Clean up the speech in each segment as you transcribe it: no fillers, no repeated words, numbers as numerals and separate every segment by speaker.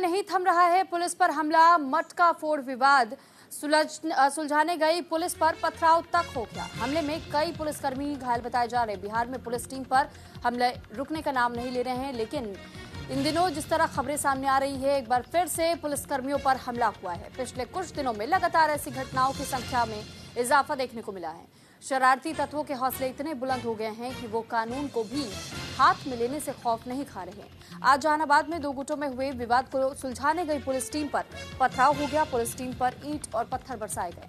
Speaker 1: में नहीं थम रहा है पुलिस पर हमला। मटका फोड़ विवाद सुलझाने गई पुलिस पर पथराव तक हो गया। हमले में कई पुलिसकर्मी घायल बताए जा रहे हैं। बिहार में पुलिस टीम पर हमले रुकने का नाम नहीं ले रहे हैं, लेकिन इन दिनों जिस तरह खबरें सामने आ रही है, एक बार फिर से पुलिसकर्मियों पर हमला हुआ है। पिछले कुछ दिनों में लगातार ऐसी घटनाओं की संख्या में इजाफा देखने को मिला है। शरारती तत्वों के हौसले इतने बुलंद हो गए हैं कि वो कानून को भी हाथ में लेने से खौफ नहीं खा रहे। आज जहानाबाद में दो गुटों में हुए विवाद को सुलझाने गई पुलिस टीम पर पथराव हो गया। पुलिस टीम पर ईंट और पत्थर बरसाए गए।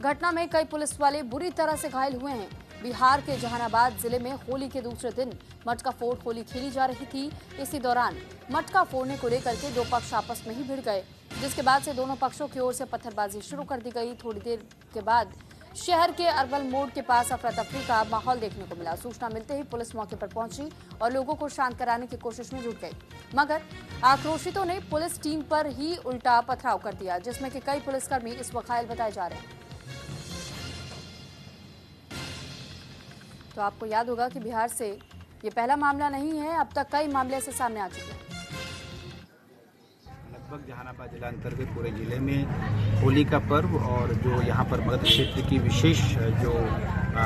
Speaker 1: घटना में कई पुलिस वाले बुरी तरह से घायल हुए हैं। बिहार के जहानाबाद जिले में होली के दूसरे दिन मटका फोड़ होली खेली जा रही थी। इसी दौरान मटका फोड़ने को लेकर के दो पक्ष आपस में ही भिड़ गए, जिसके बाद से दोनों पक्षों की ओर से पत्थरबाजी शुरू कर दी गई। थोड़ी देर के बाद शहर के अरवल मोड़ के पास अफरा तफरी का माहौल देखने को मिला। सूचना मिलते ही पुलिस मौके पर पहुंची और लोगों को शांत कराने की कोशिश में जुट गई, मगर आक्रोशितों ने पुलिस टीम पर ही उल्टा पथराव कर दिया, जिसमें कि कई पुलिसकर्मी इस वक्त घायल बताए जा रहे हैं। तो आपको याद होगा कि बिहार से ये पहला मामला नहीं है, अब तक कई मामले ऐसे सामने आ चुके हैं।
Speaker 2: लगभग जहानाबाद जिला अंतर्गत पूरे जिले में होली का पर्व और जो यहाँ पर मगध क्षेत्र की विशेष जो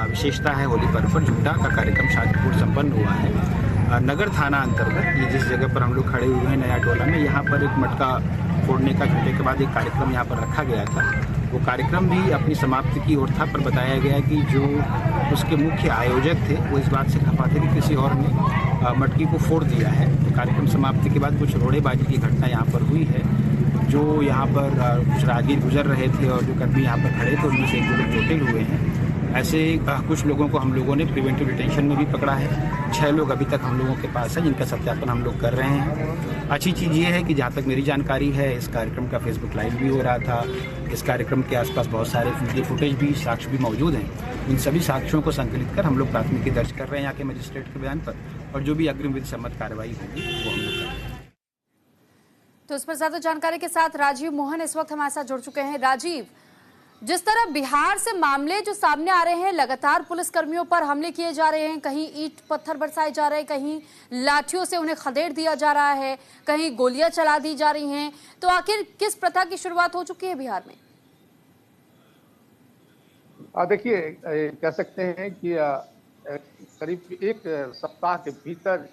Speaker 2: विशेषता है, होली पर्व पर झूटा का कार्यक्रम शांतिपूर्ण संपन्न हुआ है। नगर थाना अंतर्गत ये जिस जगह पर हम लोग खड़े हुए हैं नया टोला में, यहाँ पर एक मटका फोड़ने का झूटे के बाद एक कार्यक्रम यहाँ पर रखा गया था। वो कार्यक्रम भी अपनी समाप्ति की ओर था, पर बताया गया कि जो उसके मुख्य आयोजक थे वो इस बात से खफा थे कि किसी और ने मटकी को फोड़ दिया है। तो कार्यक्रम समाप्ति के बाद कुछ रोड़ेबाजी की घटना यहाँ पर हुई है। जो यहाँ पर कुछ राहगीर गुजर रहे थे और जो कर्मी यहाँ पर खड़े थे, उनमें से एक दो लोग चोटिल हुए हैं। ऐसे कुछ लोगों को हम लोगों ने प्रिवेंटिव डिटेंशन में भी पकड़ा है। 6 लोग अभी तक हम लोगों के पास है, जिनका सत्यापन हम लोग कर रहे हैं। अच्छी चीज़ ये है कि जहाँ तक मेरी जानकारी है, इस कार्यक्रम का फेसबुक लाइव भी हो रहा था। इस कार्यक्रम के आसपास बहुत सारे वीडियो फुटेज भी, साक्ष्य भी मौजूद हैं। इन सभी साक्ष्यों को संकलित कर हम लोग प्राथमिकी दर्ज कर रहे हैं यहाँ के मजिस्ट्रेट के बयान पर, और जो भी अग्रिम विधि सम्मत कार्रवाई होगी वो हम लोग करेंगे।
Speaker 1: तो इस पर ज्यादा जानकारी के साथ राजीव मोहन इस वक्त हमारे साथ जुड़ चुके हैं। राजीव, जिस तरह बिहार से मामले जो सामने आ रहे हैं, लगातार पुलिसकर्मियों पर हमले किए जा रहे हैं, कहीं ईंट पत्थर बरसाए जा रहे हैं, कहीं लाठियों से उन्हें खदेड़ दिया जा रहा है, कहीं गोलियां चला दी जा रही हैं, तो आखिर किस प्रथा की शुरुआत हो चुकी है बिहार में?
Speaker 3: देखिए, कह सकते हैं कि करीब एक सप्ताह के भीतर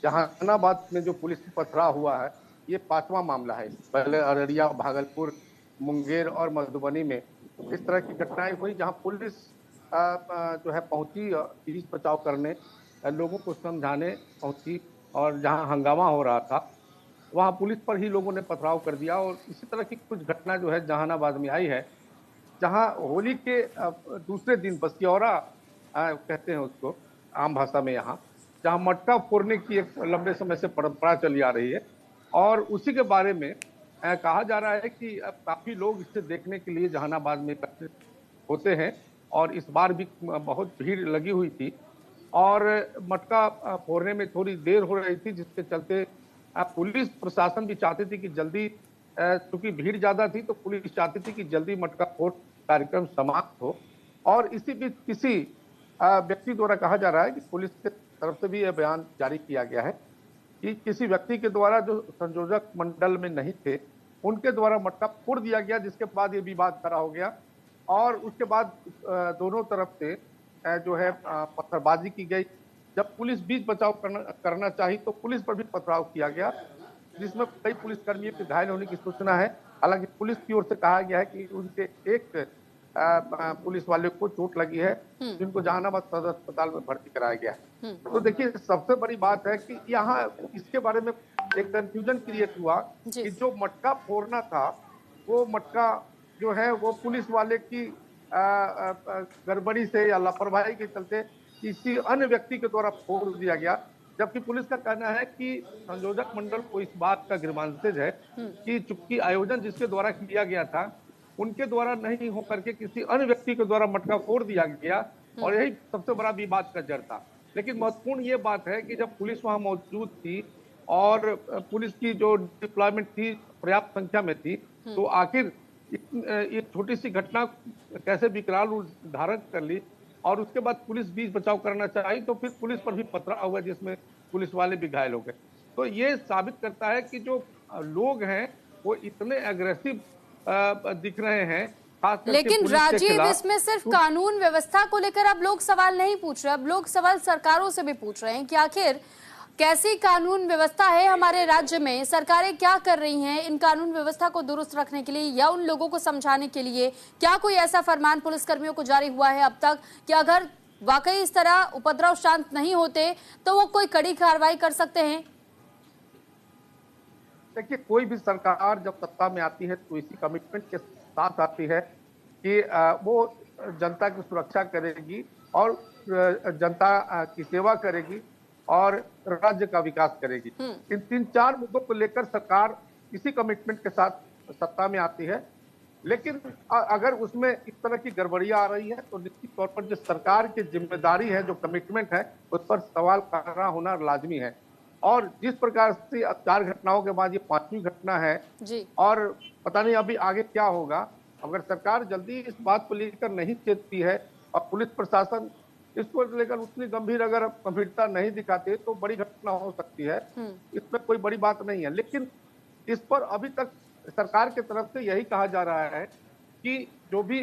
Speaker 3: जहानाबाद में जो पुलिस पथराव हुआ है, ये 5वां मामला है। पहले अररिया, भागलपुर, मुंगेर और मधुबनी में इस तरह की घटनाएं हुई, जहां पुलिस जो है पहुंची पुलिस बचाव करने, लोगों को समझाने पहुंची, और जहां हंगामा हो रहा था वहां पुलिस पर ही लोगों ने पथराव कर दिया। और इसी तरह की कुछ घटना जो है जहानाबाद में आई है, जहां होली के दूसरे दिन बसियौरा कहते हैं उसको आम भाषा में, यहाँ जहां मटका फोड़ने की एक लंबे समय से परंपरा चली आ रही है, और उसी के बारे में कहा जा रहा है कि काफी लोग इसे देखने के लिए जहानाबाद में एकत्रित होते हैं, और इस बार भी बहुत भीड़ लगी हुई थी। और मटका फोड़ने में थोड़ी देर हो रही थी, जिसके चलते पुलिस प्रशासन भी चाहती थी कि जल्दी, चूंकि भीड़ ज्यादा थी तो पुलिस चाहती थी कि जल्दी मटका फोड़ कार्यक्रम समाप्त हो। और इसी बीच किसी व्यक्ति द्वारा कहा जा रहा है कि पुलिस की तरफ से भी यह बयान जारी किया गया है कि किसी व्यक्ति के द्वारा, जो संयोजक मंडल में नहीं थे, उनके द्वारा मटका फोड़ दिया गया, जिसके बाद ये विवाद खड़ा हो गया। और उसके बाद दोनों तरफ से जो है पत्थरबाजी की गई। जब पुलिस बीच बचाव करना चाही तो पुलिस पर भी पथराव किया गया, जिसमें कई पुलिसकर्मियों के घायल होने की सूचना है। हालांकि पुलिस की ओर से कहा गया है कि उनके एक पुलिस वाले को चोट लगी है, जिनको जहानाबाद सदर अस्पताल में भर्ती कराया गया है। तो देखिए, सबसे बड़ी बात है कि यहाँ इसके बारे में एक कंफ्यूजन क्रिएट हुआ कि जो मटका फोड़ना था, वो मटका जो है वो पुलिस वाले की गड़बड़ी से या लापरवाही के चलते किसी अन्य व्यक्ति के द्वारा फोड़ दिया गया। जबकि पुलिस का कहना है कि संयोजक मंडल को इस बात का ग्रीवांसेज है कि चूंकि आयोजन जिसके द्वारा किया गया था, उनके द्वारा नहीं होकर के किसी अन्य व्यक्ति के द्वारा मटका फोड़ दिया गया, और यही सबसे बड़ा विवाद का जड़ था। लेकिन महत्वपूर्ण ये बात है कि जब पुलिस वहां मौजूद थी और पुलिस की जो डिप्लॉयमेंट थी पर्याप्त संख्या में थी, तो आखिर ये छोटी सी घटना कैसे विकराल रूप धारण कर ली। और उसके बाद पुलिस बीच बचाव करना चाहिए तो फिर पुलिस पर भी पथराव हुआ, जिसमें पुलिस वाले भी घायल हो गए। तो ये साबित करता है कि जो लोग हैं वो इतने एग्रेसिव दिख रहे हैं, खास करके
Speaker 1: लेकिन
Speaker 3: पुलिस के
Speaker 1: राजीव,
Speaker 3: खिलाफ।
Speaker 1: इसमें सिर्फ कानून व्यवस्था को लेकर अब लोग सवाल नहीं पूछ रहे, अब लोग सवाल सरकारों से भी पूछ रहे हैं कि आखिर कैसी कानून व्यवस्था है हमारे राज्य में, सरकारें क्या कर रही हैं इन कानून व्यवस्था को दुरुस्त रखने के लिए या उन लोगों को समझाने के लिए। क्या कोई ऐसा फरमान पुलिसकर्मियों को जारी हुआ है अब तक कि अगर वाकई इस तरह उपद्रव शांत नहीं होते तो वो कोई कड़ी कार्रवाई कर सकते हैं?
Speaker 3: देखिए, कोई भी सरकार जब सत्ता में आती है तो इसी कमिटमेंट के साथ आती है कि वो जनता की सुरक्षा करेगी और जनता की सेवा करेगी और राज्य का विकास करेगी। इन 3-4 मुद्दों को लेकर सरकार इसी कमिटमेंट के साथ सत्ता में आती है। लेकिन अगर उसमें इस तरह की गड़बड़ियां आ रही है तो निश्चित तौर पर जो सरकार की जिम्मेदारी है, जो कमिटमेंट है, उस पर सवाल खड़ा होना लाजमी है। और जिस प्रकार से 4 घटनाओं के बाद ये 5वीं घटना है
Speaker 1: जी।
Speaker 3: और पता नहीं अभी आगे क्या होगा। अगर सरकार जल्दी इस बात को लेकर नहीं चेतती है और पुलिस प्रशासन इसको लेकर उतनी गंभीरता नहीं दिखाते तो बड़ी घटना हो सकती है। इसमें कोई बड़ी बात नहीं है, लेकिन इस पर अभी तक सरकार की तरफ से यही कहा जा रहा है कि जो भी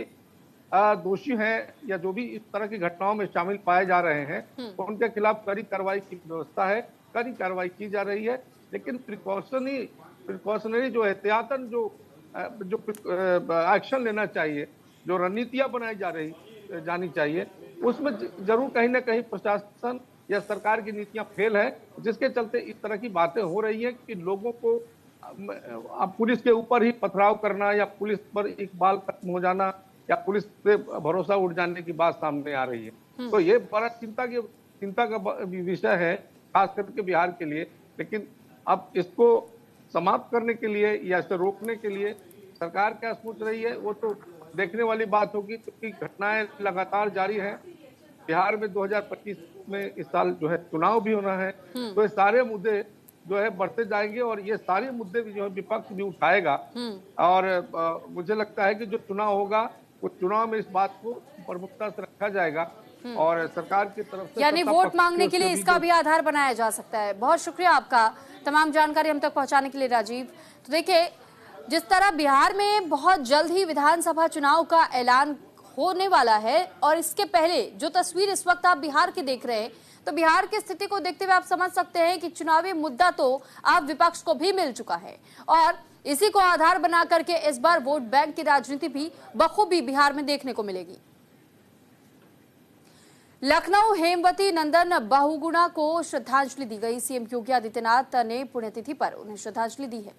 Speaker 3: दोषी हैं या जो भी इस तरह की घटनाओं में शामिल पाए जा रहे हैं तो उनके खिलाफ कड़ी कार्रवाई की व्यवस्था है, कड़ी कार्रवाई की जा रही है। लेकिन प्रिकॉशनरी जो एहतियातन जो एक्शन लेना चाहिए, जो रणनीतियां बनाई जानी चाहिए, उसमें जरूर कहीं ना कहीं प्रशासन या सरकार की नीतियां फेल है, जिसके चलते इस तरह की बातें हो रही है कि लोगों को पुलिस के ऊपर ही पथराव करना या पुलिस पर इकबाल खत्म हो जाना या पुलिस से भरोसा उठ जाने की बात सामने आ रही है। तो ये बड़ा चिंता का विषय है, खास करके बिहार के लिए। लेकिन अब इसको समाप्त करने के लिए या इसे रोकने के लिए सरकार क्या सोच रही है वो तो देखने वाली बात होगी, क्योंकि घटनाएं लगातार जारी हैं। बिहार में 2025 में इस साल जो है चुनाव भी होना है, तो ये सारे मुद्दे जो है बढ़ते जाएंगे और ये सारे मुद्दे भी जो है विपक्ष भी उठाएगा। और मुझे लगता है कि जो चुनाव होगा वो चुनाव में इस बात को प्रमुखता से रखा जाएगा और सरकार की तरफ से
Speaker 1: यानी वोट मांगने के लिए इसका भी आधार बनाया जा सकता है। बहुत शुक्रिया आपका तमाम जानकारी हम तक पहुंचाने के लिए राजीव। तो देखिए, जिस तरह बिहार में बहुत जल्द ही विधानसभा चुनाव का ऐलान होने वाला है और इसके पहले जो तस्वीर इस वक्त आप बिहार की देख रहे हैं, तो बिहार की स्थिति को देखते हुए आप समझ सकते हैं कि चुनावी मुद्दा तो आप विपक्ष को भी मिल चुका है और इसी को आधार बना करके इस बार वोट बैंक की राजनीति भी बखूबी बिहार में देखने को मिलेगी। लखनऊ हेमवती नंदन बहुगुणा को श्रद्धांजलि दी गई। सीएम योगी आदित्यनाथ ने पुण्यतिथि पर उन्हें श्रद्धांजलि दी है।